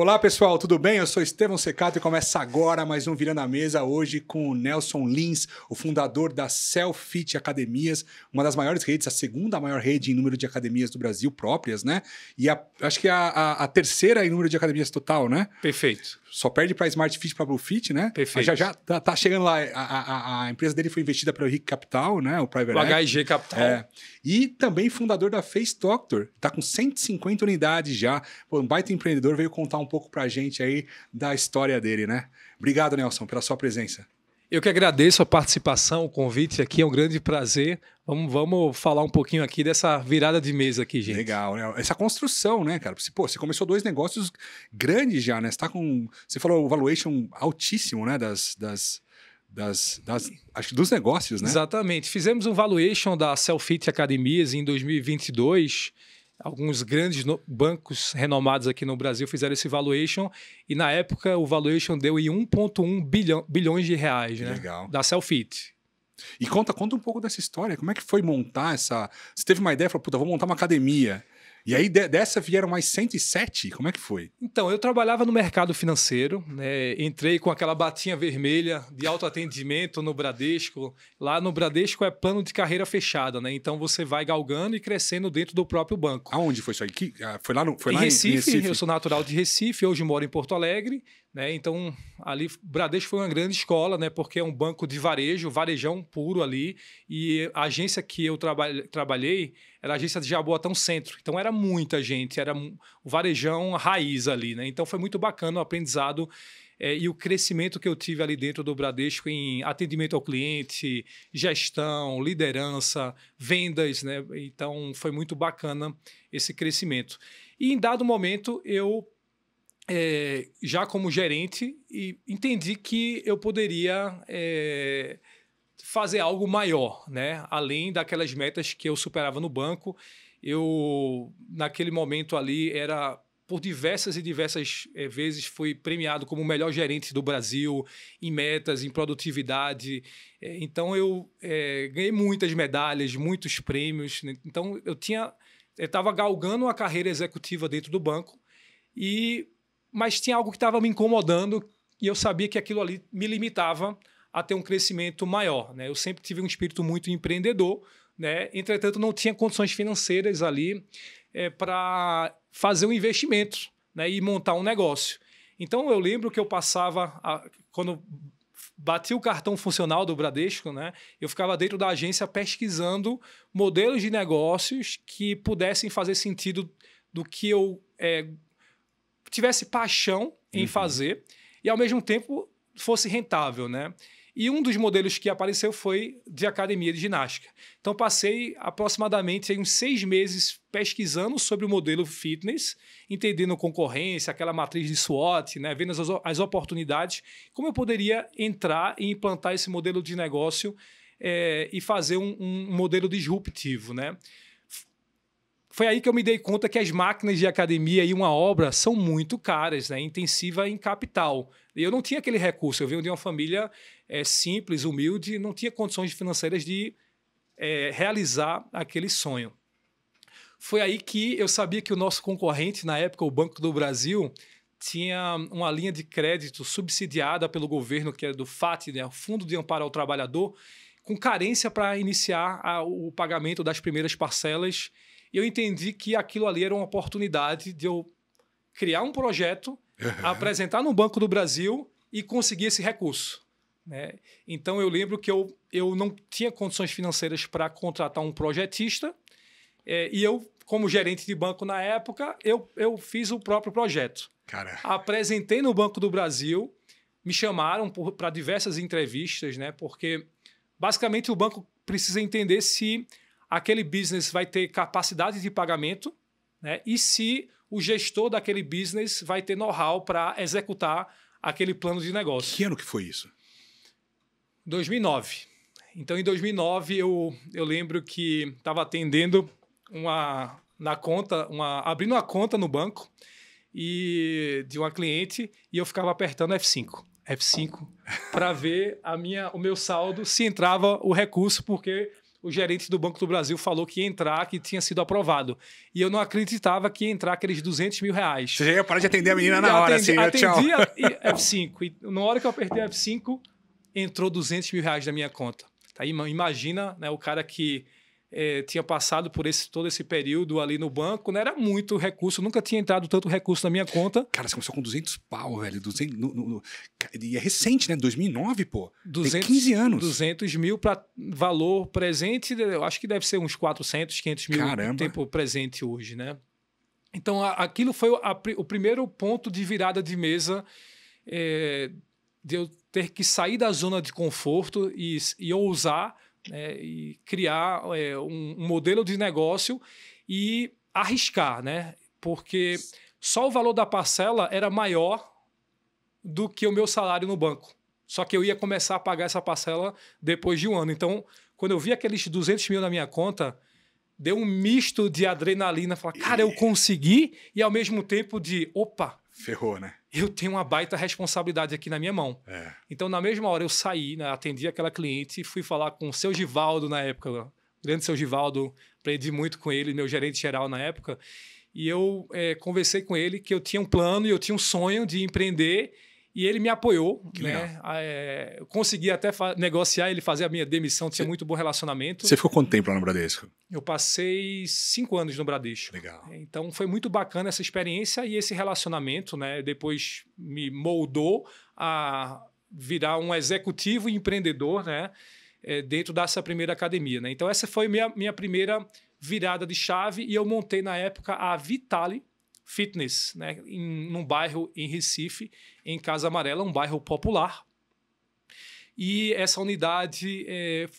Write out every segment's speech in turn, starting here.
Olá pessoal, tudo bem? Eu sou Estevão Secato e começa agora mais um Virando a Mesa, hoje com o Nelson Lins, o fundador da Cellfit Academias, uma das maiores redes, a segunda maior rede em número de academias do Brasil próprias, né? E acho que a terceira em número de academias total, né? Perfeito. Só perde para Smart Fit, para Blue Fit, né? Perfeito. Mas já tá chegando lá, a empresa dele foi investida pelo Henrique Capital, né? O Private O Equity. HG Capital. E também fundador da Face Doctor, tá com 150 unidades já. Pô, um baita empreendedor, veio contar um pouco pra gente aí da história dele, né? Obrigado, Nelson, pela sua presença. Eu que agradeço a participação, o convite aqui, é um grande prazer. Vamos falar um pouquinho aqui dessa virada de mesa aqui, gente. Legal, né? Essa construção, né, cara? Pô, você começou dois negócios grandes já, né? Você falou o valuation altíssimo, né? Acho que dos negócios, né? Exatamente. Fizemos um valuation da Cellfit Academias em 2022. Alguns grandes bancos renomados aqui no Brasil fizeram esse valuation e na época o valuation deu em 1,1 bilhões de reais, né? Legal. Da Cellfit. E conta um pouco dessa história. Como é que foi montar essa... Você teve uma ideia, falou, puta, vou montar uma academia. E aí dessa vieram mais 107? Como é que foi? Então, eu trabalhava no mercado financeiro, né? Entrei com aquela batinha vermelha de autoatendimento no Bradesco. Lá no Bradesco é plano de carreira fechada, né? Então você vai galgando e crescendo dentro do próprio banco. Aonde foi isso aí? Foi lá em Recife. Eu sou natural de Recife, hoje moro em Porto Alegre, né? Então, ali, Bradesco foi uma grande escola, né? Porque é um banco de varejo, varejão puro ali. E a agência que eu trabalhei era a agência de Jaboatão Centro. Então, era muita gente, era o varejão raiz ali, né? Então, foi muito bacana o aprendizado e o crescimento que eu tive ali dentro do Bradesco em atendimento ao cliente, gestão, liderança, vendas, né? Então, foi muito bacana esse crescimento. E, em dado momento, eu... já como gerente, e entendi que eu poderia fazer algo maior, né? Além daquelas metas que eu superava no banco. Eu, naquele momento ali, por diversas vezes, fui premiado como o melhor gerente do Brasil em metas, em produtividade. Então, eu ganhei muitas medalhas, muitos prêmios. Né? Então, eu estava galgando uma carreira executiva dentro do banco, mas tinha algo que estava me incomodando e eu sabia que aquilo ali me limitava a ter um crescimento maior, né? Eu sempre tive um espírito muito empreendedor, né? Entretanto, não tinha condições financeiras ali para fazer um investimento, né? E montar um negócio. Então, eu lembro que eu passava, quando bati o cartão funcional do Bradesco, né? Eu ficava dentro da agência pesquisando modelos de negócios que pudessem fazer sentido do que eu... tivesse paixão em fazer e, ao mesmo tempo, fosse rentável, né? E um dos modelos que apareceu foi de academia de ginástica. Então, passei aproximadamente uns 6 meses pesquisando sobre o modelo fitness, entendendo concorrência, aquela matriz de SWOT, né? Vendo as oportunidades, como eu poderia entrar e implantar esse modelo de negócio e fazer um modelo disruptivo, né? Foi aí que eu me dei conta que as máquinas de academia e uma obra são muito caras, né? Intensiva em capital. E eu não tinha aquele recurso. Eu venho de uma família simples, humilde, não tinha condições financeiras de realizar aquele sonho. Foi aí que eu sabia que o nosso concorrente, na época, o Banco do Brasil, tinha uma linha de crédito subsidiada pelo governo, que é do FAT, né? O Fundo de Amparo ao Trabalhador, com carência para iniciar o pagamento das primeiras parcelas. E eu entendi que aquilo ali era uma oportunidade de eu criar um projeto, apresentar no Banco do Brasil e conseguir esse recurso, né? Então, eu lembro que eu não tinha condições financeiras para contratar um projetista e eu, como gerente de banco na época, eu fiz o próprio projeto. Cara. Apresentei no Banco do Brasil, me chamaram para diversas entrevistas, né? Porque, basicamente, o banco precisa entender se aquele business vai ter capacidade de pagamento, né? E se o gestor daquele business vai ter know-how para executar aquele plano de negócio. Que ano que foi isso? 2009. Então, em 2009, eu lembro que estava atendendo abrindo uma conta no banco de uma cliente e eu ficava apertando F5 para ver o meu saldo, se entrava o recurso, porque o gerente do Banco do Brasil falou que ia entrar, que tinha sido aprovado. E eu não acreditava que ia entrar aqueles R$200 mil. Você já ia parar de atender a menina na hora, assim, tchau. Atendia F5. E na hora que eu apertei F5, entrou R$200 mil na minha conta. Tá? Imagina, né, o cara que tinha passado por todo esse período ali no banco, né? Era muito recurso, nunca tinha entrado tanto recurso na minha conta. Cara, você começou com 200 pau, velho. 200, e é recente, né? 2009, pô. 200, tem 15 anos. 200 mil para valor presente, eu acho que deve ser uns 400, 500 mil. Caramba. Tempo presente hoje, né? Então, aquilo foi o primeiro ponto de virada de mesa, de eu ter que sair da zona de conforto e ousar, e criar um modelo de negócio e arriscar, né? Porque só o valor da parcela era maior do que o meu salário no banco. Só que eu ia começar a pagar essa parcela depois de um ano. Então, quando eu vi aqueles 200 mil na minha conta, deu um misto de adrenalina. Falar, cara, eu consegui, e ao mesmo tempo de, opa, ferrou, né? Eu tenho uma baita responsabilidade aqui na minha mão. Então, na mesma hora, eu saí, né, atendi aquela cliente, fui falar com o seu Givaldo na época, o grande seu Givaldo, aprendi muito com ele, meu gerente geral na época, e eu conversei com ele que eu tinha um plano e eu tinha um sonho de empreender, e ele me apoiou, né? Eu consegui até negociar, ele fazer a minha demissão, tinha muito bom relacionamento. Você ficou quanto tempo lá no Bradesco? Eu passei 5 anos no Bradesco. Legal. Então foi muito bacana essa experiência e esse relacionamento, né? Depois me moldou a virar um executivo e empreendedor, né? Dentro dessa primeira academia, né? Então essa foi minha primeira virada de chave, e eu montei na época a Vitale Fitness, né, num bairro em Recife, em Casa Amarela, um bairro popular. E essa unidade,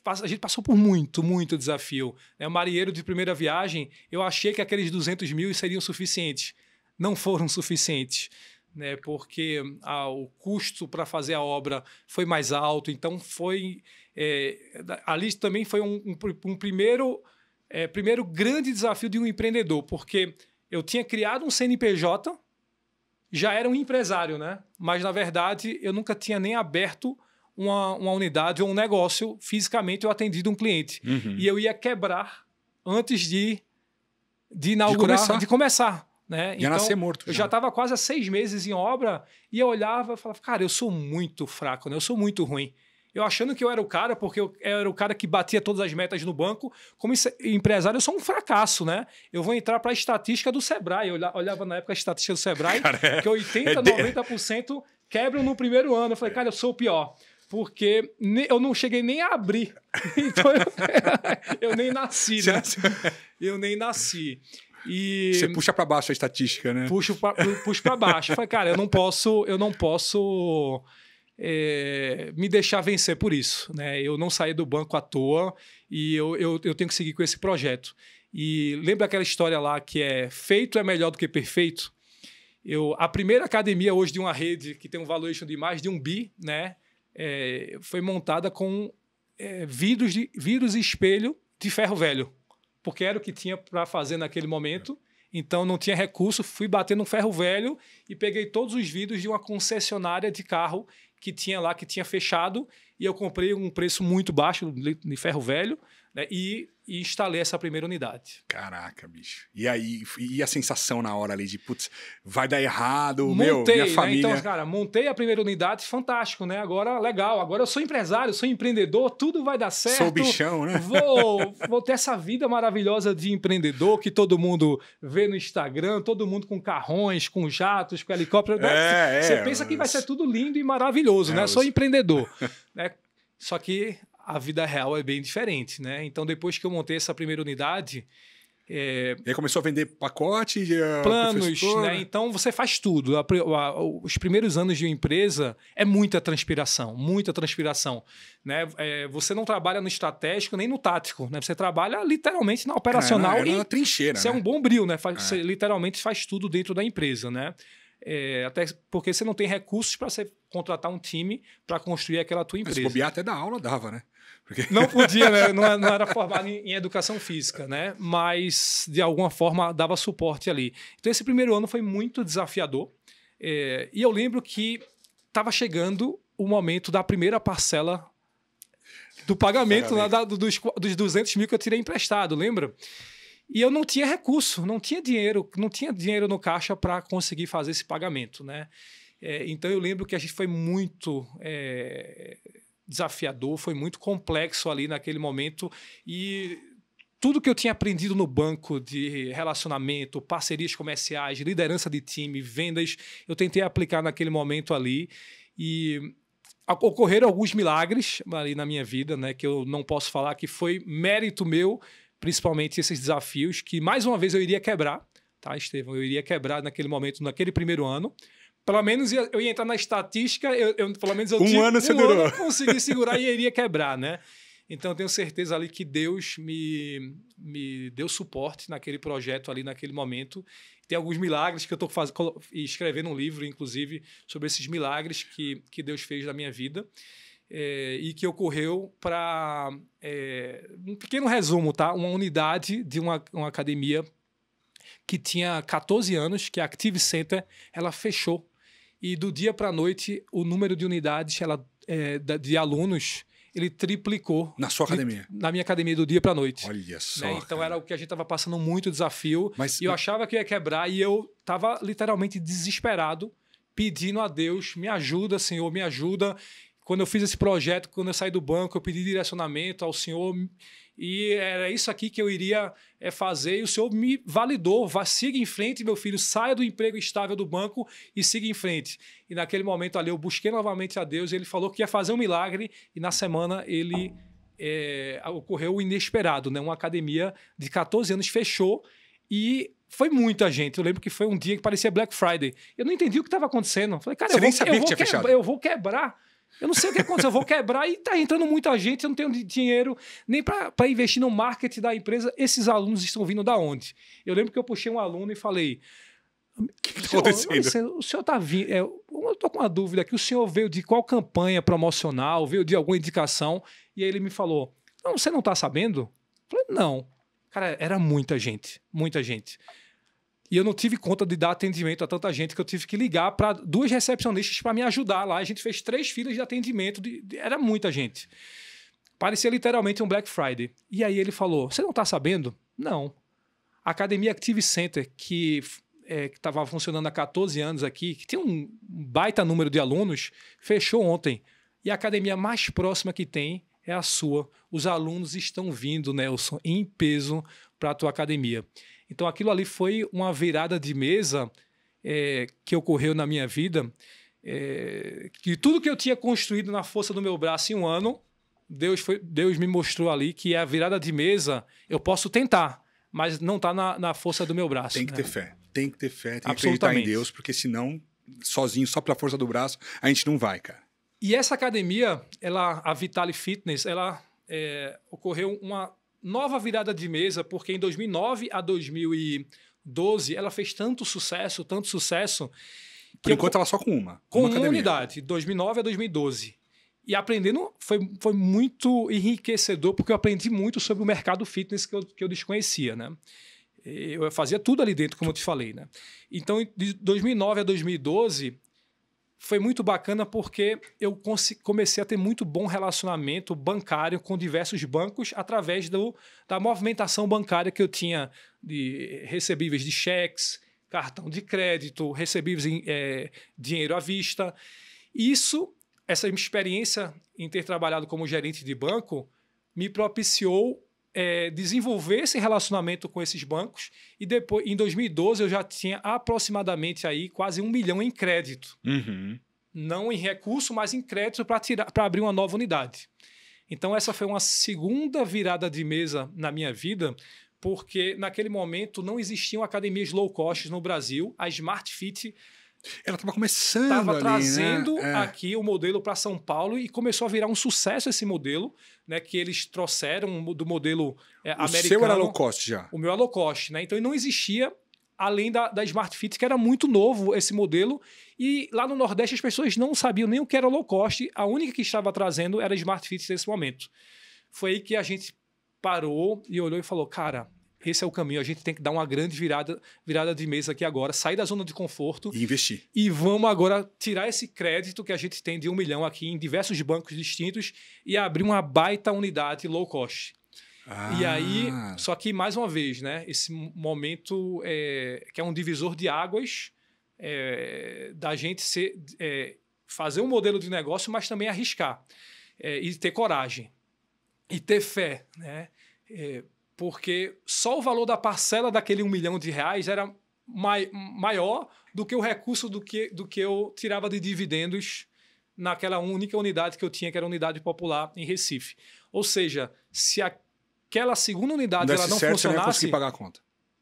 a gente passou por muito desafio. Marinheiro de primeira viagem, eu achei que aqueles 200 mil seriam suficientes. Não foram suficientes, né, porque o custo para fazer a obra foi mais alto. Então, ali também foi um primeiro grande desafio de um empreendedor, porque eu tinha criado um CNPJ, já era um empresário, né? Mas, na verdade, eu nunca tinha nem aberto uma unidade ou um negócio. Fisicamente, eu atendi um cliente. Uhum. E eu ia quebrar antes de inaugurar, de começar. Né? Ia nascer morto. Eu já estava quase há 6 meses em obra, e eu olhava e falava, cara, eu sou muito fraco, né? Eu sou muito ruim. Eu achando que eu era o cara, porque eu era o cara que batia todas as metas no banco. Como empresário, eu sou um fracasso, né? Eu vou entrar para a estatística do Sebrae. Eu olhava na época a estatística do Sebrae, que 80%, 90% quebram no primeiro ano. Eu falei, cara, eu sou o pior. Porque eu não cheguei nem a abrir. Então, eu nem nasci, né? Eu nem nasci. E você puxa para baixo a estatística, né? Puxo para baixo. Eu falei, cara, eu não posso me deixar vencer por isso, né? Eu não saí do banco à toa, e eu tenho que seguir com esse projeto. E lembra aquela história lá que feito é melhor do que perfeito? A primeira academia hoje de uma rede que tem um valuation de mais de 1 bi, né? Foi montada com vidros e espelho de ferro velho, porque era o que tinha para fazer naquele momento. Então não tinha recurso, fui bater no ferro velho e peguei todos os vidros de uma concessionária de carro que tinha lá, que tinha fechado, e eu comprei um preço muito baixo de ferro velho, né, e instalei essa primeira unidade. Caraca, bicho. E aí, e a sensação na hora ali de, putz, vai dar errado, montei, minha família... Então, cara, montei a primeira unidade, fantástico, né? Agora, legal, agora eu sou empresário, sou empreendedor, tudo vai dar certo. Sou bichão, né? Vou ter essa vida maravilhosa de empreendedor que todo mundo vê no Instagram, todo mundo com carrões, com jatos, com helicóptero. Você pensa que vai ser tudo lindo e maravilhoso, né? Sou empreendedor. Né? Só que a vida real é bem diferente, né? Então, depois que eu montei essa primeira unidade... E aí começou a vender pacote? Planos, né? Então, você faz tudo. Os primeiros anos de uma empresa é muita transpiração, né? Você não trabalha no estratégico nem no tático, né? Você trabalha literalmente na operacional e na trincheira. Você é um bombril, né? Você literalmente faz tudo dentro da empresa, né? Até porque você não tem recursos para você contratar um time para construir aquela tua empresa. Se bobear até da aula dava, né? Porque... Não podia, né? Não era formado em educação física, né? Mas, de alguma forma, dava suporte ali. Então, esse primeiro ano foi muito desafiador. E eu lembro que estava chegando o momento da primeira parcela do pagamento lá dos 200 mil que eu tirei emprestado, lembra? E eu não tinha recurso, não tinha dinheiro no caixa para conseguir fazer esse pagamento, né? Então eu lembro que a gente foi muito desafiador, foi muito complexo ali naquele momento e tudo que eu tinha aprendido no banco de relacionamento, parcerias comerciais, liderança de time, vendas, eu tentei aplicar naquele momento ali e ocorreram alguns milagres ali na minha vida, né, que eu não posso falar que foi mérito meu, principalmente esses desafios, que mais uma vez eu iria quebrar, tá, Estevão? Eu iria quebrar naquele momento, naquele primeiro ano. Pelo menos eu ia entrar na estatística, pelo menos eu tinha ano você durou. Eu consegui segurar e iria quebrar, né? Então eu tenho certeza ali que Deus me deu suporte naquele projeto ali, naquele momento. Tem alguns milagres que eu estou escrevendo um livro, inclusive, sobre esses milagres que Deus fez na minha vida. E que ocorreu para um pequeno resumo, tá? Uma unidade de uma academia que tinha 14 anos, que é a Active Center, ela fechou. E do dia para a noite, o número de unidades de alunos, ele triplicou. Na sua academia? Na minha academia, do dia para a noite. Olha só. Né? Então era o que a gente estava passando muito desafio. Mas, e eu achava que ia quebrar e eu estava literalmente desesperado, pedindo a Deus, me ajuda, Senhor, me ajuda. Quando eu fiz esse projeto, quando eu saí do banco, eu pedi direcionamento ao Senhor e era isso aqui que eu iria fazer e o Senhor me validou. Siga em frente, meu filho, saia do emprego estável do banco e siga em frente. E naquele momento ali eu busquei novamente a Deus e Ele falou que ia fazer um milagre e na semana ele ocorreu o inesperado, né? Uma academia de 14 anos fechou e foi muita gente. Eu lembro que foi um dia que parecia Black Friday. Eu não entendi o que estava acontecendo. Eu falei, cara, eu vou quebrar. Eu não sei o que aconteceu, eu vou quebrar e tá entrando muita gente, eu não tenho dinheiro nem para investir no marketing da empresa. Esses alunos estão vindo da onde? Eu lembro que eu puxei um aluno e falei... O que está acontecendo? O senhor está vindo... eu estou com uma dúvida aqui. O senhor veio de qual campanha promocional? Veio de alguma indicação? E aí ele me falou, não, você não está sabendo? Eu falei, não. Cara, era muita gente, muita gente. E eu não tive conta de dar atendimento a tanta gente que eu tive que ligar para 2 recepcionistas para me ajudar lá. A gente fez 3 filas de atendimento. Era muita gente. Parecia literalmente um Black Friday. E aí ele falou, você não está sabendo? Não. A Academia Active Center, que estava funcionando há 14 anos aqui, que tinha um baita número de alunos, fechou ontem. E a academia mais próxima que tem é a sua. Os alunos estão vindo, Nelson, em peso para a tua academia. Então, aquilo ali foi uma virada de mesa que ocorreu na minha vida, que tudo que eu tinha construído na força do meu braço em um ano, Deus me mostrou ali que a virada de mesa eu posso tentar, mas não está na força do meu braço. Tem que ter fé, tem que ter fé, tem que acreditar em Deus, porque senão, sozinho, só pela força do braço, a gente não vai, cara. E essa academia, a Vitali Fitness, ela ocorreu uma nova virada de mesa, porque em 2009 a 2012 ela fez tanto sucesso, Por enquanto ela só com uma. Com uma unidade, 2009 a 2012. E aprendendo foi muito enriquecedor, porque eu aprendi muito sobre o mercado fitness que eu desconhecia, né? Eu fazia tudo ali dentro, como eu te falei, né? Então, de 2009 a 2012... foi muito bacana porque eu comecei a ter muito bom relacionamento bancário com diversos bancos através da movimentação bancária que eu tinha de recebíveis de cheques, cartão de crédito, recebíveis em dinheiro à vista. Essa experiência em ter trabalhado como gerente de banco me propiciou desenvolver esse relacionamento com esses bancos e depois, em 2012, eu já tinha aproximadamente aí quase 1 milhão em crédito. Uhum. Não em recurso, mas em crédito para abrir uma nova unidade. Então, essa foi uma segunda virada de mesa na minha vida, porque naquele momento não existiam academias low cost no Brasil. A Smart Fit ela estava começando estava ali, trazendo né? aqui o modelo para São Paulo e começou a virar um sucesso esse modelo, né, que eles trouxeram do modelo americano. O seu era low cost já? O meu é low cost, né? Então não existia, além da Smart Fit, que era muito novo esse modelo, e lá no Nordeste as pessoas não sabiam nem o que era low cost, a única que estava trazendo era a Smart Fit nesse momento. Foi aí que a gente parou e olhou e falou, cara, Esse é o caminho. A gente tem que dar uma grande virada de mesa aqui agora, sair da zona de conforto. E investir. E vamos agora tirar esse crédito que a gente tem de 1 milhão aqui em diversos bancos distintos e abrir uma baita unidade low cost. E aí, só que mais uma vez, né, esse momento que é um divisor de águas da gente fazer um modelo de negócio, mas também arriscar e ter coragem e ter fé, né? Porque só o valor da parcela daquele 1 milhão de reais era maior do que o recurso do que eu tirava de dividendos naquela única unidade que eu tinha, que era a unidade popular em Recife. Ou seja, se aquela segunda unidade ela não funcionasse, você não ia conseguir pagar a conta.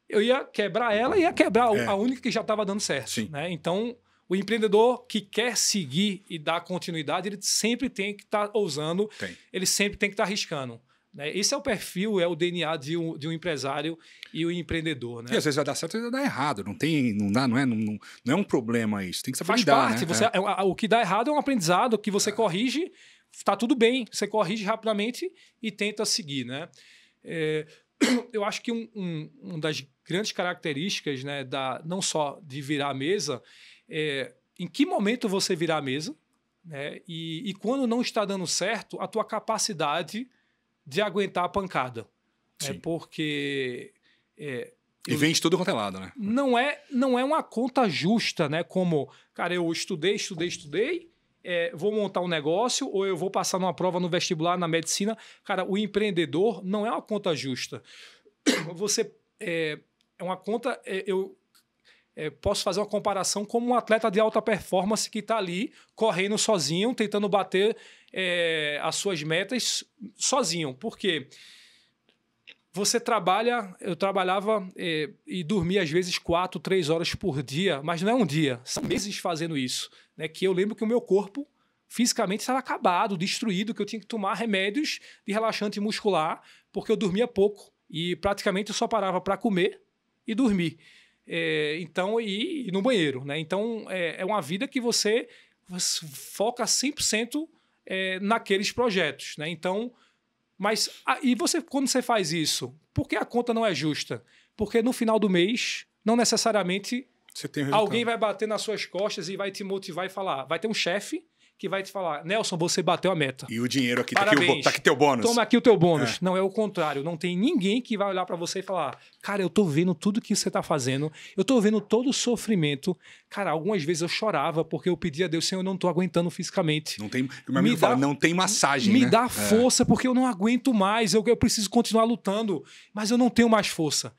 Eu ia quebrar ela e ia quebrar a única que já estava dando certo. Né? Então, o empreendedor que quer seguir e dar continuidade, ele sempre tem que estar ousando, ele sempre tem que estar arriscando. Né? Esse é o perfil, é o DNA de um empresário e o empreendedor. Né? E às vezes vai dar certo e vai dar errado. Não é um problema isso. Tem que saber lidar. Faz parte. Né? O que dá errado é um aprendizado que você corrige, está tudo bem. Você corrige rapidamente e tenta seguir. Né? Eu acho que uma das grandes características, né, não só de virar a mesa, em que momento você virar a mesa, né, e quando não está dando certo, a tua capacidade de aguentar a pancada. Porque... e vem de tudo quanto é lado, né? Não é uma conta justa, né? Como, cara, eu estudei, vou montar um negócio ou eu vou passar numa prova no vestibular, na medicina. Cara, o empreendedor não é uma conta justa. Você é uma conta... Eu posso fazer uma comparação como um atleta de alta performance que está ali correndo sozinho, tentando bater as suas metas sozinho. Por quê? Eu trabalhava e dormia às vezes 4, 3 horas por dia, mas não é um dia, são meses fazendo isso. Né? Que eu lembro que o meu corpo fisicamente estava acabado, destruído, que eu tinha que tomar remédios de relaxante muscular, porque eu dormia pouco e praticamente eu só parava para comer e dormir. Então, e no banheiro. Né? Então, é uma vida que você foca 100% naqueles projetos. Né? Então, mas quando você faz isso, por que a conta não é justa? Porque no final do mês, não necessariamente alguém vai bater nas suas costas e vai te motivar e falar. Vai ter um chefe que vai te falar, Nelson, você bateu a meta. E o dinheiro aqui, tá aqui teu bônus. Toma aqui o teu bônus. Não, é o contrário. Não tem ninguém que vai olhar para você e falar, cara, eu tô vendo tudo que você tá fazendo, eu tô vendo todo o sofrimento. Cara, algumas vezes eu chorava porque eu pedia a Deus, Senhor, eu não tô aguentando fisicamente. Não tem, meu amigo fala, não tem massagem, Me dá força porque eu não aguento mais, eu preciso continuar lutando, mas eu não tenho mais força.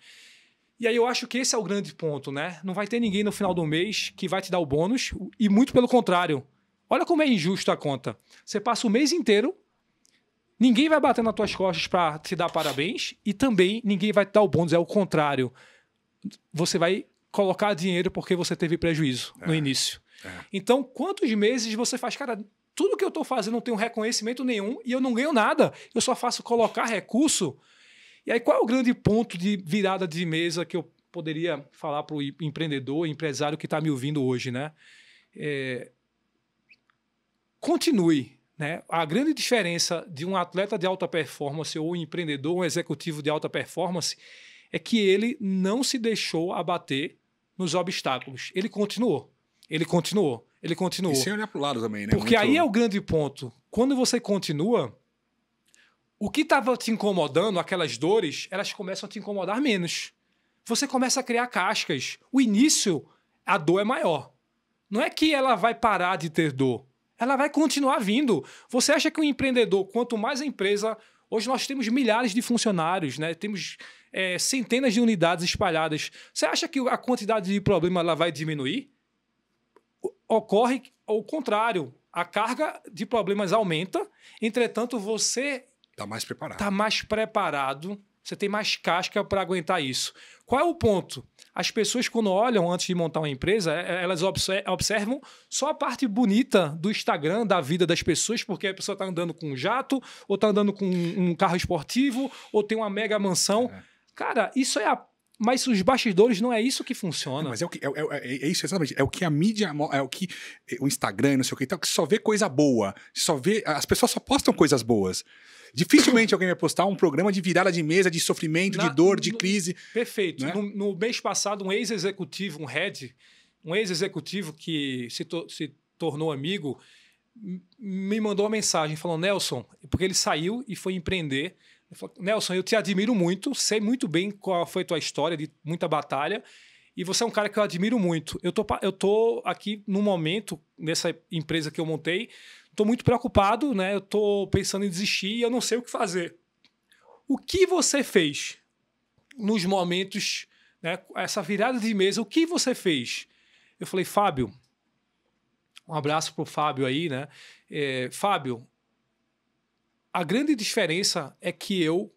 E aí eu acho que esse é o grande ponto, né? Não vai ter ninguém no final do mês que vai te dar o bônus e muito pelo contrário. Olha como é injusto a conta. Você passa o mês inteiro, ninguém vai bater nas tuas costas para te dar parabéns e também ninguém vai te dar o bônus. É o contrário. Você vai colocar dinheiro porque você teve prejuízo no início. Então, quantos meses você faz? Cara, tudo que eu estou fazendo não tem um reconhecimento nenhum e eu não ganho nada. Eu só faço colocar recurso. E aí, qual é o grande ponto de virada de mesa que eu poderia falar para o empreendedor, empresário que está me ouvindo hoje, né? Continue. Né? A grande diferença de um atleta de alta performance ou um empreendedor, um executivo de alta performance, é que ele não se deixou abater nos obstáculos. Ele continuou. E sem olhar para o lado também, né? Porque aí é o grande ponto. Quando você continua, o que estava te incomodando, aquelas dores, elas começam a te incomodar menos. Você começa a criar cascas. O início, a dor é maior. Não é que ela vai parar de ter dor. Ela vai continuar vindo. Você acha que um empreendedor, quanto mais a empresa... Hoje nós temos milhares de funcionários, né? Temos centenas de unidades espalhadas. Você acha que a quantidade de problema ela vai diminuir? Ocorre ao contrário. A carga de problemas aumenta. Entretanto, você está mais preparado. Está mais preparado. Você tem mais casca para aguentar isso. Qual é o ponto? As pessoas, quando olham antes de montar uma empresa, elas observam só a parte bonita do Instagram, da vida das pessoas, porque a pessoa está andando com um jato, ou está andando com um carro esportivo, ou tem uma mega mansão. Cara, isso é Mas os bastidores não é isso que funciona. Não, mas é isso, exatamente. É o que a mídia, é o que o Instagram, não sei o que, então, que só vê coisa boa. As pessoas só postam coisas boas. Dificilmente alguém vai postar um programa de virada de mesa, de sofrimento, de dor, de crise. Perfeito. Né? No mês passado, um ex-executivo, um ex-executivo que se tornou amigo, me mandou uma mensagem falando, Nelson, porque ele saiu e foi empreender. Ele falou, Nelson, eu te admiro muito, sei muito bem qual foi a tua história de muita batalha, e você é um cara que eu admiro muito. Eu tô aqui no momento, nessa empresa que eu montei, estou muito preocupado, né? Eu estou pensando em desistir e eu não sei o que fazer. O que você fez nos momentos, né, essa virada de mesa, o que você fez? Eu falei, Fábio, um abraço para o Fábio aí, né? Fábio, a grande diferença é que eu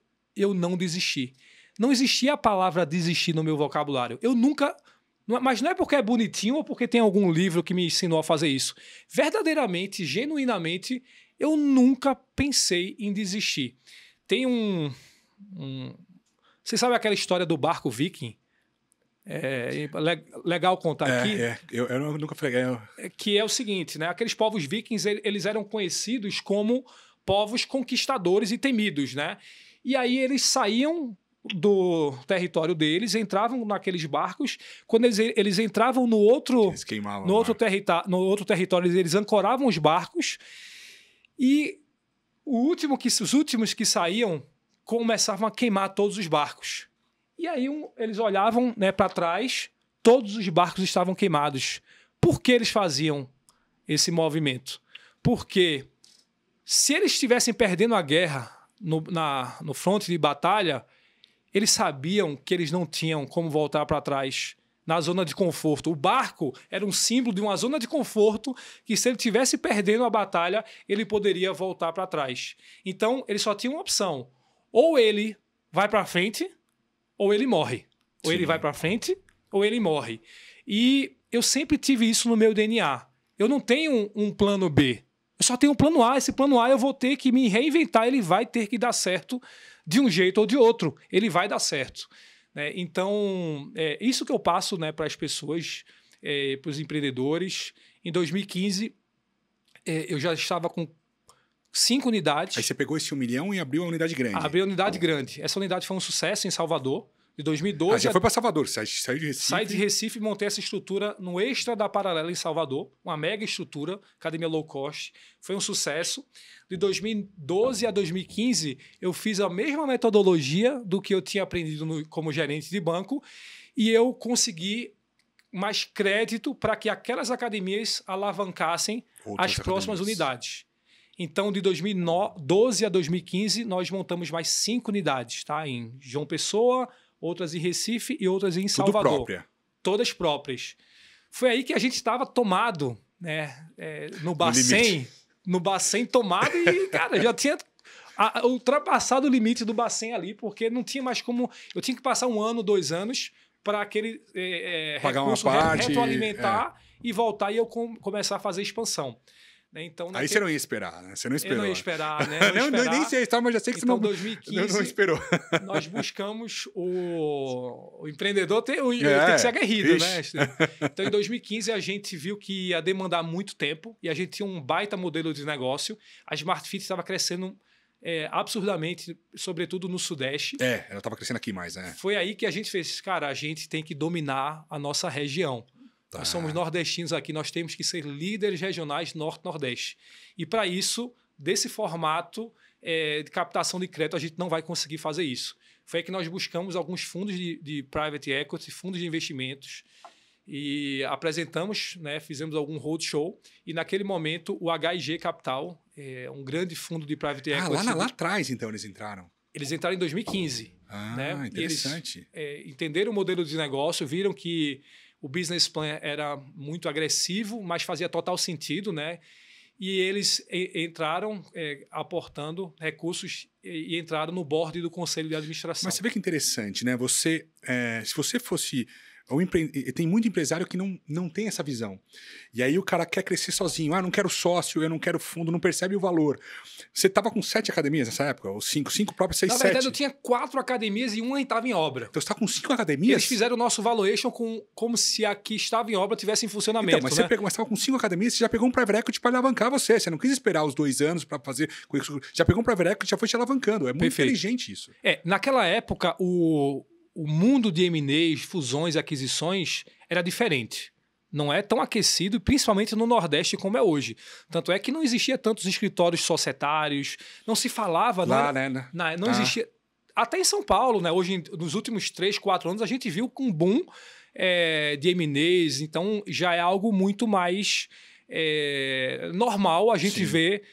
não desisti. Não existia a palavra desistir no meu vocabulário. Eu nunca... Mas não é porque é bonitinho ou porque tem algum livro que me ensinou a fazer isso. Verdadeiramente, genuinamente, eu nunca pensei em desistir. Tem Você sabe aquela história do barco viking? Legal contar aqui. Eu nunca falei. Que é o seguinte, né? Aqueles povos vikings, eles eram conhecidos como povos conquistadores e temidos, né? E aí eles saíam do território deles, entravam naqueles barcos. Quando eles entravam no outro território, eles ancoravam os barcos e os últimos que saíam começavam a queimar todos os barcos. E aí eles olhavam, né, para trás, todos os barcos estavam queimados. Por que eles faziam esse movimento? Porque se eles estivessem perdendo a guerra no fronte de batalha, eles sabiam que eles não tinham como voltar para trás na zona de conforto. O barco era um símbolo de uma zona de conforto que, se ele estivesse perdendo a batalha, ele poderia voltar para trás. Então, ele só tinha uma opção. Ou ele vai para frente, ou ele morre. Ou Sim. ele vai para frente, ou ele morre. E eu sempre tive isso no meu DNA. Eu não tenho um plano B. Eu só tenho um plano A. Esse plano A eu vou ter que me reinventar. Ele vai ter que dar certo de um jeito ou de outro. Ele vai dar certo. Então, isso que eu passo, né, para as pessoas, para os empreendedores. Em 2015, eu já estava com 5 unidades. Aí você pegou esse 1 milhão e abriu a unidade grande. Abri a unidade grande. Essa unidade foi um sucesso em Salvador, de 2012. Já foi para Salvador, saiu de Recife. Saí de Recife e montei essa estrutura no Extra da Paralela em Salvador, uma mega estrutura, academia low cost. Foi um sucesso. De 2012 a 2015, eu fiz a mesma metodologia do que eu tinha aprendido como gerente de banco e eu consegui mais crédito para que aquelas academias alavancassem as próximas unidades. Então, de 2012 a 2015, nós montamos mais 5 unidades, tá? Em João Pessoa, outras em Recife e outras em Salvador. Tudo própria. Todas próprias. Foi aí que a gente estava tomado, né? No Bacen tomado e, cara, já tinha ultrapassado o limite do Bacen ali, porque não tinha mais como... Eu tinha que passar 1 ano, 2 anos para aquele pagar recurso uma parte, retroalimentar e voltar e eu começar a fazer expansão. Então, aí você não ia esperar, né? Você não esperou. Eu não ia esperar, né? Nem sei a história, mas já sei que então, você 2015, não esperou. Nós buscamos o empreendedor tem que ser aguerrido, né? Então, em 2015, a gente viu que ia demandar muito tempo e a gente tinha um baita modelo de negócio. A Smart Fit estava crescendo absurdamente, sobretudo no Sudeste. Ela estava crescendo aqui mais, né? Foi aí que a gente fez, cara, a gente tem que dominar a nossa região. Tá. Nós somos nordestinos aqui, nós temos que ser líderes regionais Norte-Nordeste. E para isso, desse formato de captação de crédito, a gente não vai conseguir fazer isso. Foi aí que nós buscamos alguns fundos de private equity, fundos de investimentos, e apresentamos, né, fizemos algum roadshow, e naquele momento o H&G Capital, um grande fundo de private equity... Lá atrás, então, eles entraram? Eles entraram em 2015. Né? Interessante. E eles entenderam o modelo de negócio, viram que o business plan era muito agressivo, mas fazia total sentido, né? E eles entraram aportando recursos e entraram no board do conselho de administração. Mas você vê que interessante, né? Se você fosse Tem muito empresário que não tem essa visão. E aí o cara quer crescer sozinho. Não quero sócio, eu não quero fundo, não percebe o valor. Você estava com 7 academias nessa época? Ou 5 próprias, 6, 7? Na verdade, eu tinha 4 academias e uma estava em obra. Então você está com 5 academias? Eles fizeram o nosso valuation como se a que estava em obra tivesse em funcionamento. Então, mas você estava com 5 academias, você já pegou um private equity para alavancar você. Você não quis esperar os 2 anos para fazer... Já pegou um private equity, já foi te alavancando. É muito inteligente isso. Naquela época, o mundo de M&As, fusões e aquisições era diferente. Não é tão aquecido, principalmente no Nordeste como é hoje. Tanto é que não existia tantos escritórios societários, não se falava... Não existia... Até em São Paulo, né? Hoje, nos últimos 3, 4 anos, a gente viu um boom de M&As, então já é algo muito mais normal a gente ver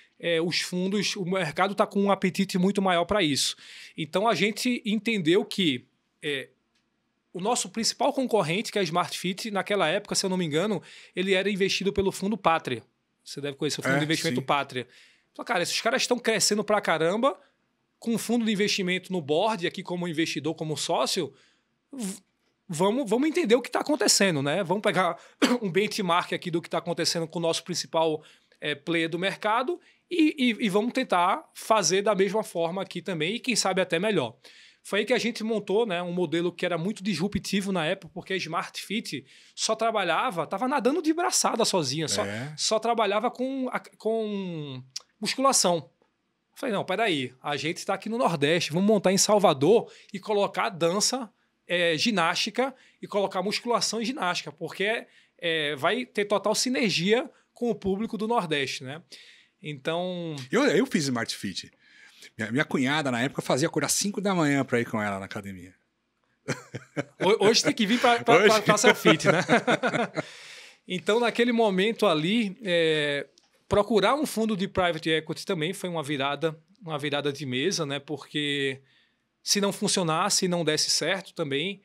os fundos, o mercado está com um apetite muito maior para isso. Então a gente entendeu que o nosso principal concorrente, que é a Smart Fit, naquela época, se eu não me engano, ele era investido pelo Fundo Pátria. Você deve conhecer o Fundo de Investimento Pátria. Então, cara, esses caras estão crescendo pra caramba, com um fundo de investimento no board, aqui como investidor, como sócio, vamos entender o que está acontecendo, né? Vamos pegar um benchmark aqui do que está acontecendo com o nosso principal player do mercado e vamos tentar fazer da mesma forma aqui também e quem sabe até melhor. Foi aí que a gente montou, né, um modelo que era muito disruptivo na época, porque a Smart Fit só trabalhava, estava nadando de braçada sozinha, só trabalhava com musculação. Falei, não, peraí, a gente está aqui no Nordeste, vamos montar em Salvador e colocar dança, ginástica e colocar musculação e ginástica, porque vai ter total sinergia com o público do Nordeste, né? Então... Eu fiz Smart Fit. Minha cunhada, na época, fazia acordar 5 da manhã para ir com ela na academia. Hoje tem que vir para Selfit, né? Então, naquele momento ali, procurar um fundo de private equity também foi uma virada de mesa, né? Porque se não funcionasse, não desse certo também,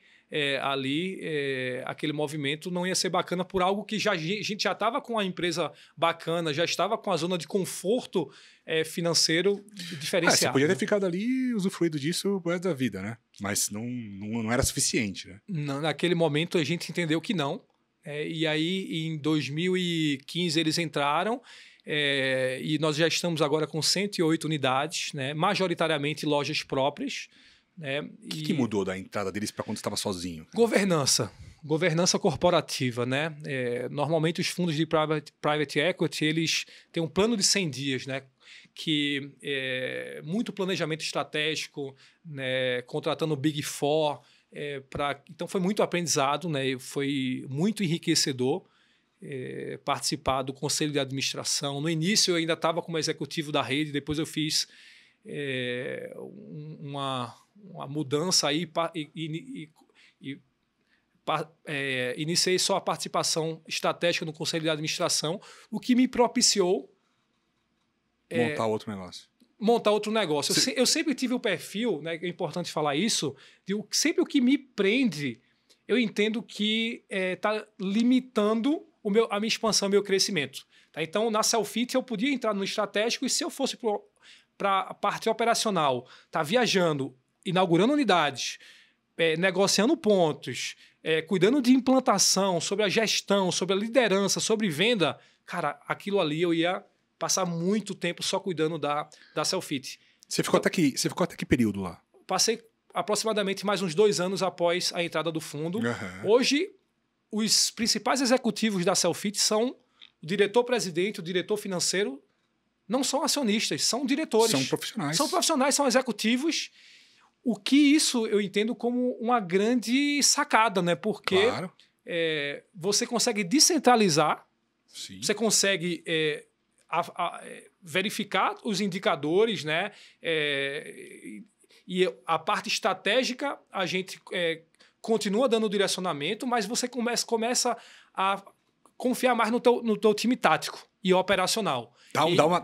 aquele movimento não ia ser bacana por algo que a gente já estava com a empresa bacana, já estava com a zona de conforto financeiro diferenciado. Você podia ter ficado ali e usufruído disso por resto da vida, né? Mas não era suficiente, né? Não, naquele momento a gente entendeu que não. E aí, em 2015, eles entraram e nós já estamos agora com 108 unidades, né? Majoritariamente lojas próprias. O que mudou da entrada deles para quando estava sozinho? Governança corporativa, né? Normalmente os fundos de private equity, eles têm um plano de 100 dias, né? Que muito planejamento estratégico, né? Contratando o Big Four. Então foi muito aprendizado, né? Foi muito enriquecedor participar do conselho de administração. No início eu ainda estava como executivo da rede, depois eu fiz uma mudança aí iniciei só a participação estratégica no conselho de administração, o que me propiciou montar outro negócio. Eu sempre tive o perfil, né, é importante falar isso, sempre o que me prende, eu entendo que está limitando a minha expansão, o meu crescimento. Tá? Então, na Selfit, eu podia entrar no estratégico e se eu fosse para a parte operacional, tá viajando, inaugurando unidades, negociando pontos, cuidando de implantação, sobre a gestão, sobre a liderança, sobre venda, cara, aquilo ali eu ia passar muito tempo só cuidando da Selfit. Você ficou até que período lá? Passei aproximadamente mais uns 2 anos após a entrada do fundo. Uhum. Hoje, os principais executivos da Selfit são o diretor-presidente, o diretor financeiro, não são acionistas, são diretores. São profissionais. São profissionais, são executivos. O que isso eu entendo como uma grande sacada, né? Porque claro. Você consegue descentralizar, sim, você consegue verificar os indicadores, né? E a parte estratégica, a gente continua dando direcionamento, mas você começa a confiar mais no teu time tático e operacional.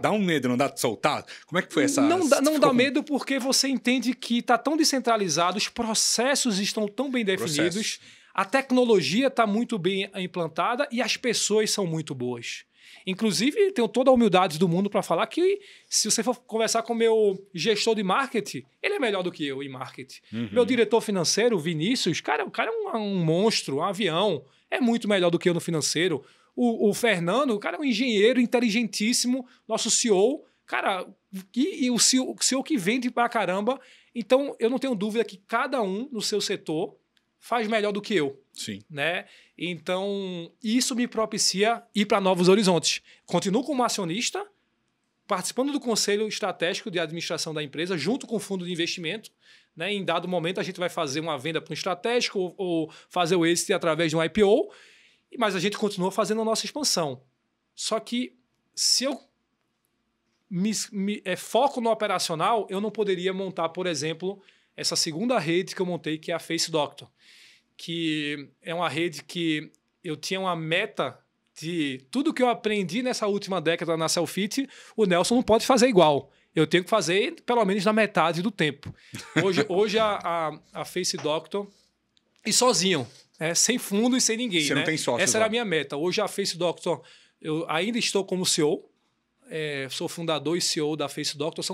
Dá um medo, não dá de soltar? Como é que foi essa... Não dá medo porque você entende que está tão descentralizado, os processos estão tão bem definidos, A tecnologia está muito bem implantada e as pessoas são muito boas. Inclusive, tenho toda a humildade do mundo para falar que, se você for conversar com o meu gestor de marketing, ele é melhor do que eu em marketing. Meu diretor financeiro, Vinícius, o cara é um monstro, um avião. É muito melhor do que eu no financeiro. O Fernando, o cara é um engenheiro inteligentíssimo, nosso CEO. Cara, e o CEO que vende pra caramba. Então, eu não tenho dúvida que cada um no seu setor faz melhor do que eu. Sim. Né? Então, isso me propicia ir para novos horizontes. Continuo como acionista, participando do conselho estratégico de administração da empresa, junto com o fundo de investimento. Né? Em dado momento, a gente vai fazer uma venda para um estratégico ou fazer o exit através de um IPO, mas a gente continua fazendo a nossa expansão. Só que, se eu foco no operacional, eu não poderia montar, por exemplo, essa segunda rede que eu montei, que é a Face Doctor, que é uma rede que eu tinha uma meta de tudo que eu aprendi nessa última década na Cellfit, o Nelson não pode fazer igual. Eu tenho que fazer pelo menos na metade do tempo. Hoje a Face Doctor, e sozinho, sem fundo e sem ninguém. Você não tem sócio. Essa era a minha meta. Hoje a Face Doctor, eu ainda estou como CEO, sou fundador e CEO da Face Doctor.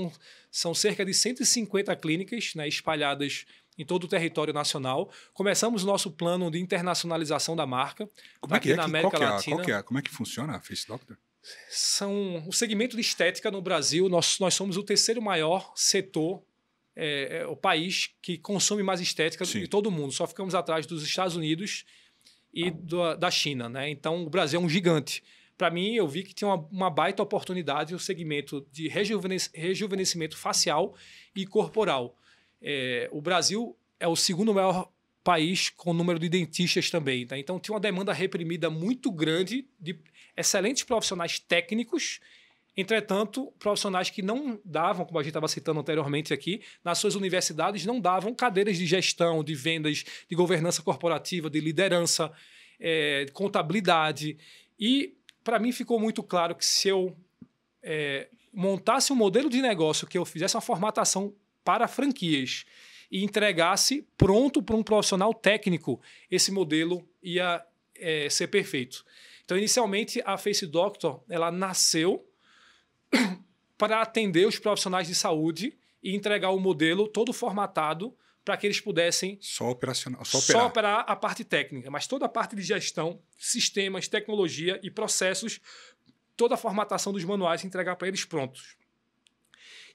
São cerca de 150 clínicas, né, espalhadas em todo o território nacional. Começamos o nosso plano de internacionalização da marca. Como é que é? Na América Latina. Como é que funciona a Face Doctor? O segmento de estética no Brasil, nós somos o terceiro maior setor, o país que consome mais estética de todo mundo. Só ficamos atrás dos Estados Unidos e da China. Né? Então, o Brasil é um gigante. Para mim, eu vi que tinha uma baita oportunidade no segmento de rejuvenescimento facial e corporal. O Brasil é o segundo maior país com o número de dentistas também. Tá? Então, tinha uma demanda reprimida muito grande de excelentes profissionais técnicos, entretanto, profissionais que não davam, como a gente estava citando anteriormente aqui, nas suas universidades não davam cadeiras de gestão, de vendas, de governança corporativa, de liderança, de contabilidade. E, para mim, ficou muito claro que se eu montasse um modelo de negócio, que eu fizesse uma formatação para franquias e entregasse pronto para um profissional técnico, esse modelo ia ser perfeito. Então, inicialmente, a Face Doctor ela nasceu para atender os profissionais de saúde e entregar o modelo todo formatado para que eles pudessem só operar a parte técnica, mas toda a parte de gestão, sistemas, tecnologia e processos, toda a formatação dos manuais, entregar para eles prontos.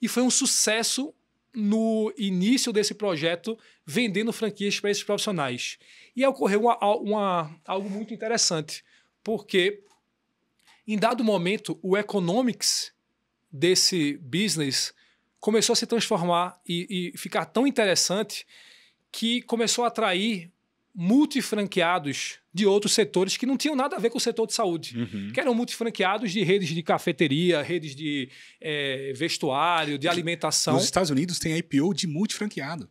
E foi um sucesso no início desse projeto, vendendo franquias para esses profissionais. E ocorreu algo muito interessante, porque, em dado momento, o economics desse business começou a se transformar e ficar tão interessante que começou a atrair multifranqueados de outros setores que não tinham nada a ver com o setor de saúde, que eram multifranqueados de redes de cafeteria, redes de vestuário, de alimentação. Nos Estados Unidos tem IPO de multifranqueado.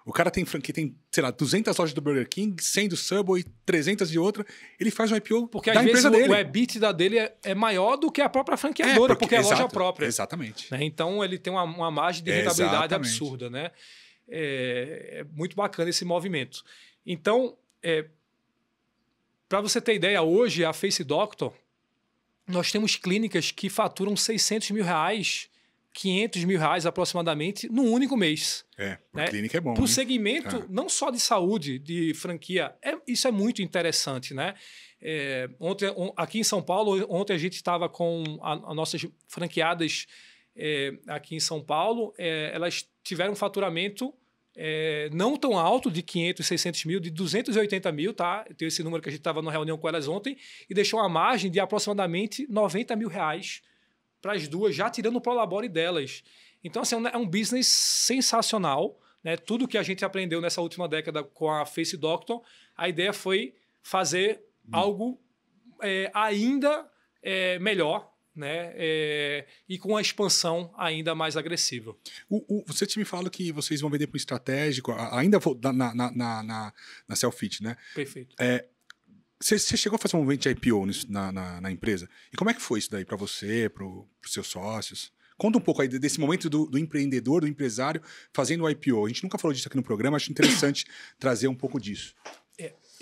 O cara tem franquia, tem, sei lá, 200 lojas do Burger King, 100 do Subway, 300 de outra. Ele faz um IPO porque da às empresa vezes dele. O EBITDA dele é maior do que a própria franqueadora, porque é a loja própria. Exatamente. Né? Então, ele tem uma margem de rentabilidade absurda. Né? É muito bacana esse movimento. Então, para você ter ideia, hoje, a Face Doctor, nós temos clínicas que faturam R$600 mil, R$500 mil aproximadamente, num único mês. A clínica é bom. Para o segmento, não só de saúde, de franquia, isso é muito interessante. Né? Aqui em São Paulo, ontem a gente estava com as nossas franqueadas aqui em São Paulo, elas tiveram um faturamento não tão alto, de 500, 600 mil, de 280 mil, tá? Eu tenho esse número que a gente estava na reunião com elas ontem, e deixou uma margem de aproximadamente R$90 mil para as duas, já tirando o prolabore delas. Então, assim, é um business sensacional. Né? Tudo que a gente aprendeu nessa última década com a Face Doctor, a ideia foi fazer algo ainda melhor, né? E com a expansão ainda mais agressiva. Você tinha me falado que vocês vão vender para um estratégico, ainda na Cellfit, né? Perfeito. Você chegou a fazer um movimento de IPO na empresa. E como é que foi isso daí para você, para os seus sócios? Conta um pouco aí desse momento do empreendedor, do empresário, fazendo o IPO. A gente nunca falou disso aqui no programa, acho interessante trazer um pouco disso.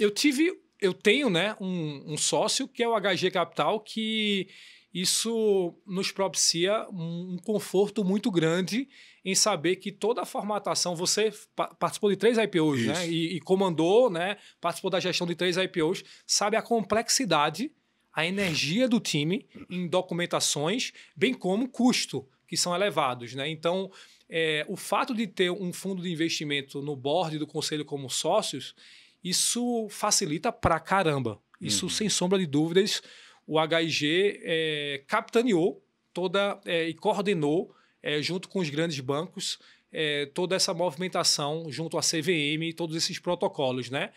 Eu tenho, né, um sócio que é o HG Capital, que isso nos propicia um conforto muito grande em saber que toda a formatação, você participou de 3 IPOs, né, e comandou, né, participou da gestão de 3 IPOs, sabe a complexidade, a energia do time em documentações, bem como custo, que são elevados, né? Então, o fato de ter um fundo de investimento no board do conselho como sócios, isso facilita pra caramba. Isso, sem sombra de dúvidas, o HIG capitaneou e coordenou, junto com os grandes bancos, toda essa movimentação junto à CVM e todos esses protocolos, né?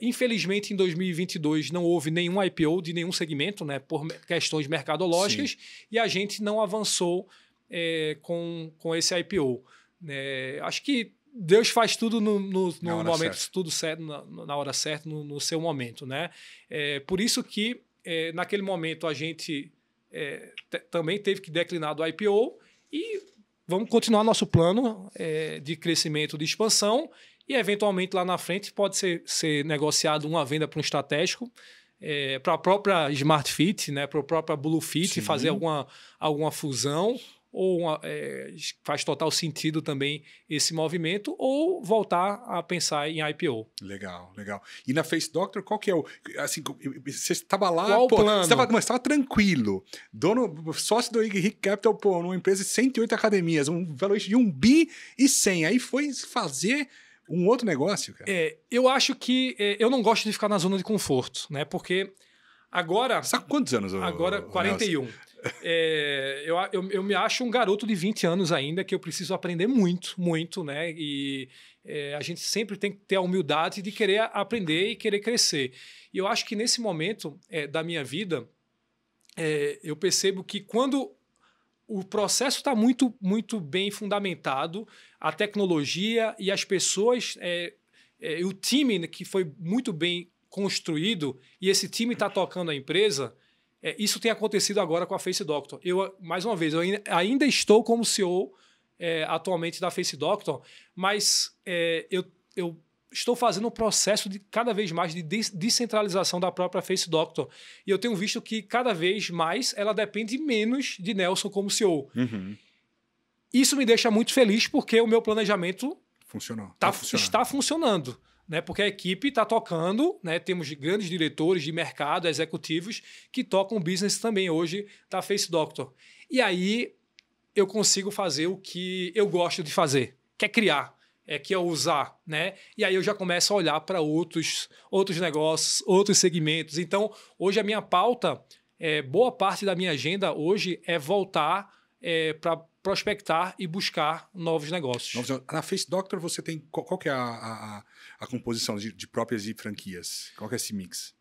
Infelizmente, em 2022, não houve nenhum IPO de nenhum segmento, né, por questões mercadológicas, sim, e a gente não avançou com esse IPO. Acho que Deus faz tudo no momento, certo, tudo certo, na hora certa, no seu momento, né? Por isso que, naquele momento, a gente também teve que declinar do IPO e vamos continuar nosso plano de crescimento, de expansão, e, eventualmente, lá na frente, pode ser negociado uma venda para um estratégico, para a própria Smart Fit, né, para a própria Blue Fit, sim, fazer alguma fusão, ou faz total sentido também esse movimento, ou voltar a pensar em IPO. Legal, legal. E na Face Doctor, qual que é o... Assim, você estava lá... Qual o plano? Você estava tranquilo. Sócio do Henrique Capital, numa empresa de 108 academias, um valuation de 1 bi e 100. Aí foi fazer um outro negócio, cara. Eu acho que... eu não gosto de ficar na zona de conforto, né? Porque agora... Você está com quantos anos? Agora, 41. Nelson? Eu me acho um garoto de 20 anos ainda, que eu preciso aprender muito, muito, né? E a gente sempre tem que ter a humildade de querer aprender e querer crescer. E eu acho que nesse momento da minha vida, eu percebo que quando o processo está muito, muito bem fundamentado, a tecnologia e as pessoas, o time que foi muito bem construído, e esse time está tocando a empresa... isso tem acontecido agora com a Face Doctor. Mais uma vez, eu ainda estou como CEO atualmente da Face Doctor, mas eu estou fazendo um processo de cada vez mais de descentralização da própria Face Doctor. E eu tenho visto que cada vez mais ela depende menos de Nelson como CEO. Uhum. Isso me deixa muito feliz porque o meu planejamento está funcionando. Né, porque a equipe está tocando, né, temos grandes diretores de mercado, executivos, que tocam o business também hoje da Face Doctor. E aí eu consigo fazer o que eu gosto de fazer, que é criar, que é usar. Né? E aí eu já começo a olhar para outros negócios, outros segmentos. Então, hoje a minha pauta, boa parte da minha agenda hoje é voltar para prospectar e buscar novos negócios. Na Face Doctor você tem... Qual que é a composição de próprias e franquias? Qual que é esse mix?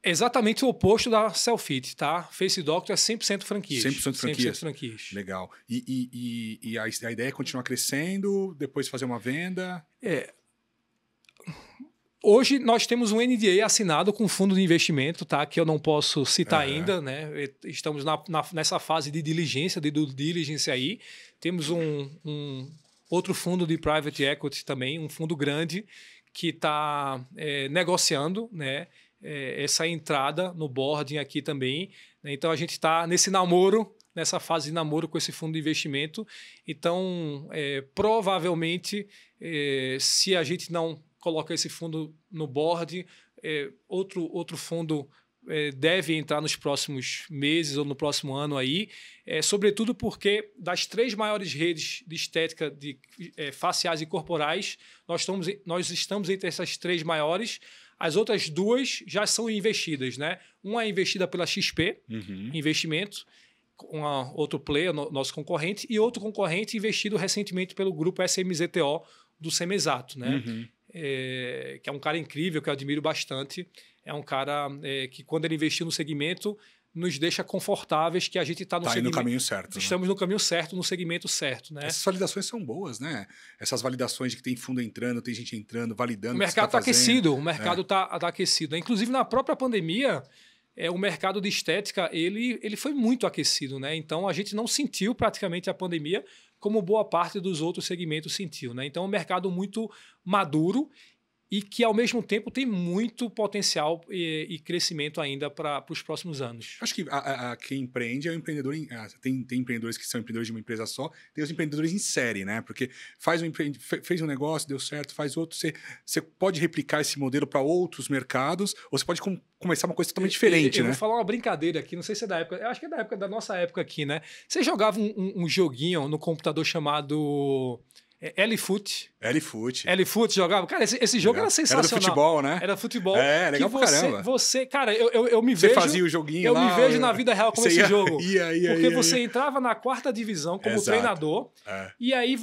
Exatamente o oposto da Cellfit, tá? Face Doctor é 100% franquias. 100% franquias. 100% franquias. Legal. E a ideia é continuar crescendo, depois fazer uma venda? Hoje nós temos um NDA assinado com um fundo de investimento, tá? Que eu não posso citar ainda, né? Estamos nessa fase de diligência, de due diligence aí. Temos um outro fundo de private equity também, um fundo grande que está negociando, né? Essa entrada no boarding aqui também. Né? Então a gente está nesse namoro, nessa fase de namoro com esse fundo de investimento. Então, provavelmente, se a gente não coloca esse fundo no board, outro fundo deve entrar nos próximos meses ou no próximo ano aí, sobretudo porque das 3 maiores redes de estética de faciais e corporais, nós estamos entre essas 3 maiores. As outras 2 já são investidas, né? Uma é investida pela XP, investimento, outro player, nosso concorrente, e outro concorrente investido recentemente pelo grupo SMZTO do Semesato, né? Que é um cara incrível, que eu admiro bastante. É um cara que, quando ele investiu no segmento, nos deixa confortáveis que a gente está no segmento. No caminho certo. Estamos no caminho certo, no segmento certo. Né? Essas validações são boas, né? Essas validações de que tem fundo entrando, tem gente entrando, validando. O mercado está aquecido. O mercado está aquecido. Inclusive, na própria pandemia, o mercado de estética ele foi muito aquecido. Né? Então, a gente não sentiu praticamente a pandemia como boa parte dos outros segmentos sentiu. Né? Então, é um mercado muito maduro e que, ao mesmo tempo, tem muito potencial e crescimento ainda para os próximos anos. Acho que quem empreende é o empreendedor. Tem empreendedores que são empreendedores de uma empresa só, tem os empreendedores em série, né? Porque fez um negócio, deu certo, faz outro. Você pode replicar esse modelo para outros mercados, ou você pode começar uma coisa totalmente diferente, eu né? Vou falar uma brincadeira aqui, não sei se é da época, eu acho que é da época da nossa época aqui, né? Você jogava um joguinho no computador chamado L-Foot. L-Foot jogava. Cara, esse jogo era sensacional. Era do futebol, né? Era futebol. Legal pra caramba. Cara, eu me vejo... Você fazia o joguinho eu lá. Eu me vejo na vida real como esse jogo. Porque você entrava na 4ª divisão como treinador. E aí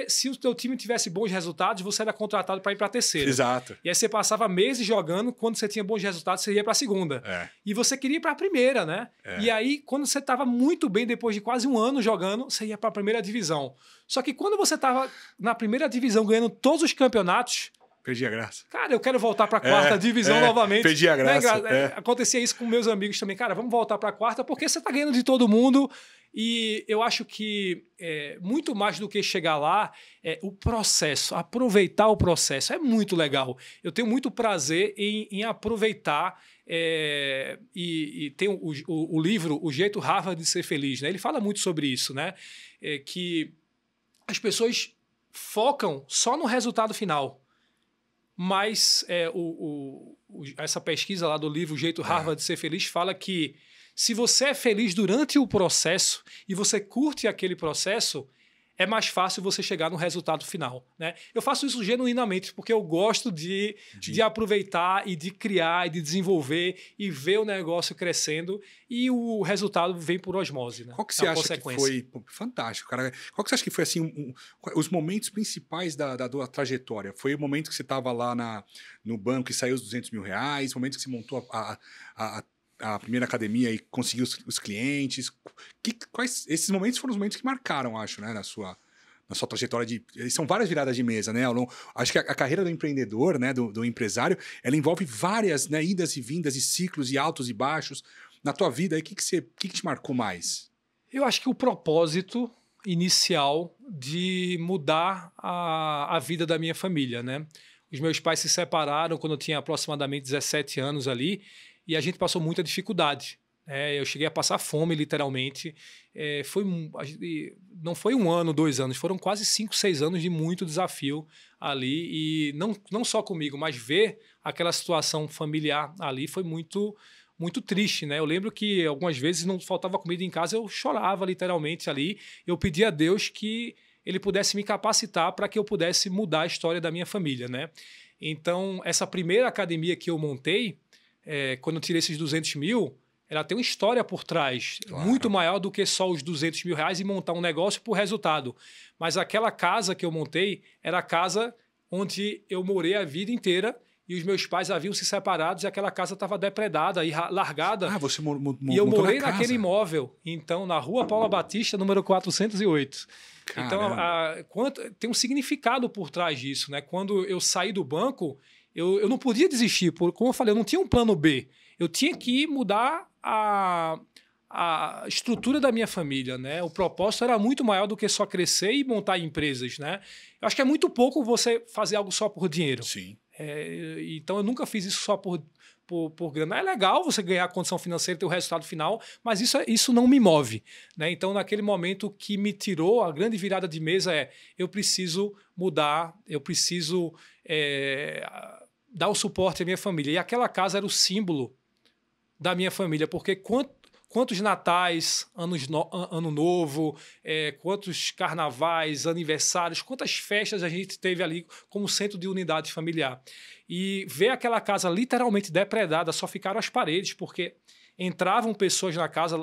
se o teu time tivesse bons resultados, você era contratado para ir para a 3ª. Exato. E aí você passava meses jogando, quando você tinha bons resultados, você ia para a 2ª. E você queria ir para a 1ª, né? E aí, quando você estava muito bem, depois de quase um ano jogando, você ia para a 1ª divisão. Só que quando você estava na 1ª divisão ganhando todos os campeonatos... Perdi a graça. Cara, eu quero voltar para a 4ª divisão novamente. Perdi a graça. Acontecia isso com meus amigos também. Cara, vamos voltar para a 4ª porque você está ganhando de todo mundo. E eu acho que muito mais do que chegar lá, o processo, aproveitar o processo é muito legal. Eu tenho muito prazer em aproveitar... e tem o livro O Jeito Harvard de Ser Feliz, né? Ele fala muito sobre isso, né? Que as pessoas focam só no resultado final. Mas essa pesquisa lá do livro O Jeito Harvard de Ser Feliz fala que se você é feliz durante o processo e você curte aquele processo, é mais fácil você chegar no resultado final, né? Eu faço isso genuinamente porque eu gosto de aproveitar e de criar e de desenvolver e ver o negócio crescendo e o resultado vem por osmose, né? Qual que você acha que foi... Fantástico, cara. Qual que você acha que foi assim, os momentos principais da trajetória? Foi o momento que você estava lá no banco e saiu os R$200 mil, o momento que você montou a primeira academia e conseguiu os clientes? Esses momentos foram os momentos que marcaram, acho, né, na sua trajetória são várias viradas de mesa, né? Acho que a carreira do empreendedor, né, do empresário, ela envolve várias, né, idas e vindas e ciclos e altos e baixos. Na tua vida, o que te marcou mais? Eu acho que o propósito inicial de mudar a vida da minha família, né? Os meus pais se separaram quando eu tinha aproximadamente 17 anos ali, e a gente passou muita dificuldade. Eu cheguei a passar fome, literalmente. Não foi 1 ano, 2 anos, foram quase 5, 6 anos de muito desafio ali. E não só comigo, mas ver aquela situação familiar ali foi muito, muito triste, né? Eu lembro que algumas vezes não faltava comida em casa, eu chorava literalmente ali. Eu pedia a Deus que Ele pudesse me capacitar para que eu pudesse mudar a história da minha família, né? Então, essa primeira academia que eu montei, quando eu tirei esses 200 mil, ela tem uma história por trás, claro, muito maior do que só os R$200 mil e montar um negócio por resultado. Mas aquela casa que eu montei era a casa onde eu morei a vida inteira e os meus pais haviam se separados e aquela casa estava depredada e largada. Ah, você e eu morei naquele imóvel, então, na Rua Paula Batista, número 408. Caramba. Então, tem um significado por trás disso, né? Quando eu saí do banco, eu não podia desistir, porque, como eu falei, eu não tinha um plano B. Eu tinha que mudar a estrutura da minha família, né? O propósito era muito maior do que só crescer e montar empresas, né? Eu acho que é muito pouco você fazer algo só por dinheiro. Sim. Então, eu nunca fiz isso só por grana. É legal você ganhar a condição financeira e ter o resultado final, mas isso não me move, né? Então, naquele momento que me tirou, a grande virada de mesa eu preciso mudar, eu preciso dar o suporte à minha família. E aquela casa era o símbolo da minha família, porque quantos natais, ano novo, quantos carnavais, aniversários, quantas festas a gente teve ali como centro de unidade familiar. E ver aquela casa literalmente depredada, só ficaram as paredes, porque entravam pessoas na casa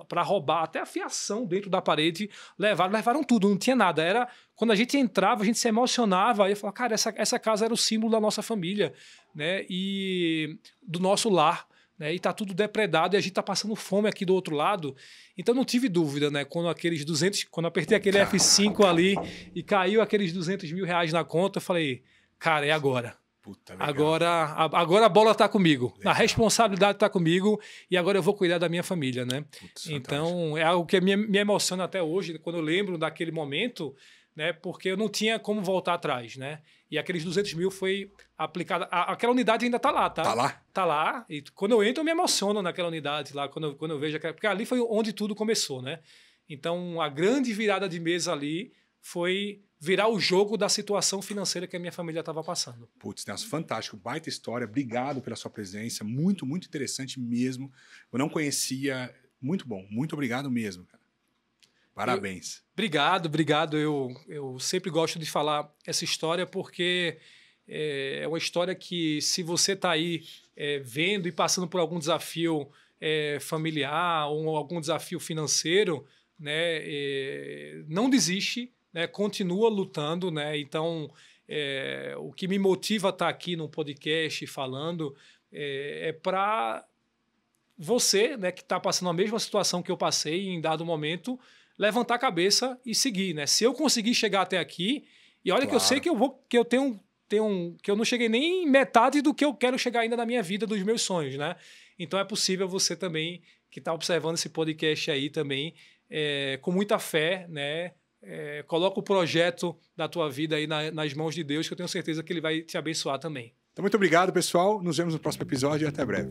para roubar, até a fiação dentro da parede, levaram tudo, não tinha nada. Quando a gente entrava, a gente se emocionava, e eu falava, cara, essa casa era o símbolo da nossa família, né? E do nosso lar. Né, e está tudo depredado e a gente está passando fome aqui do outro lado. Então não tive dúvida, né? Quando eu apertei aquele F5 ali e caiu aqueles R$200 mil na conta, eu falei, cara, é agora. Puta, agora a bola está comigo, legal. A responsabilidade está comigo e agora eu vou cuidar da minha família, né? Putz, então fantástico. É algo que me emociona até hoje, quando eu lembro daquele momento. né? Porque eu não tinha como voltar atrás, né? E aqueles 200 mil foi aplicado. Aquela unidade ainda está lá, tá? Tá lá? Tá lá. E quando eu entro, eu me emociono naquela unidade lá, quando eu vejo aquela. Porque ali foi onde tudo começou, né? Então, a grande virada de mesa ali foi virar o jogo da situação financeira que a minha família estava passando. Putz, Nelson, fantástico, baita história. Obrigado pela sua presença. Muito, muito interessante mesmo. Eu não conhecia. Muito bom. Muito obrigado mesmo, cara. Parabéns. Obrigado. Eu sempre gosto de falar essa história porque é uma história que, se você está aí vendo e passando por algum desafio familiar ou algum desafio financeiro, né, não desiste, né, continua lutando, né? Então, o que me motiva a estar aqui no podcast falando é para você, né, que está passando a mesma situação que eu passei em dado momento, levantar a cabeça e seguir, né? Se eu conseguir chegar até aqui, e olha, claro, que eu sei que eu tenho que eu não cheguei nem em metade do que eu quero chegar ainda na minha vida, dos meus sonhos, né? Então é possível você também, que está observando esse podcast aí também, com muita fé, né? Coloca o projeto da tua vida aí nas mãos de Deus, que eu tenho certeza que Ele vai te abençoar também. Então, muito obrigado, pessoal. Nos vemos no próximo episódio e até breve.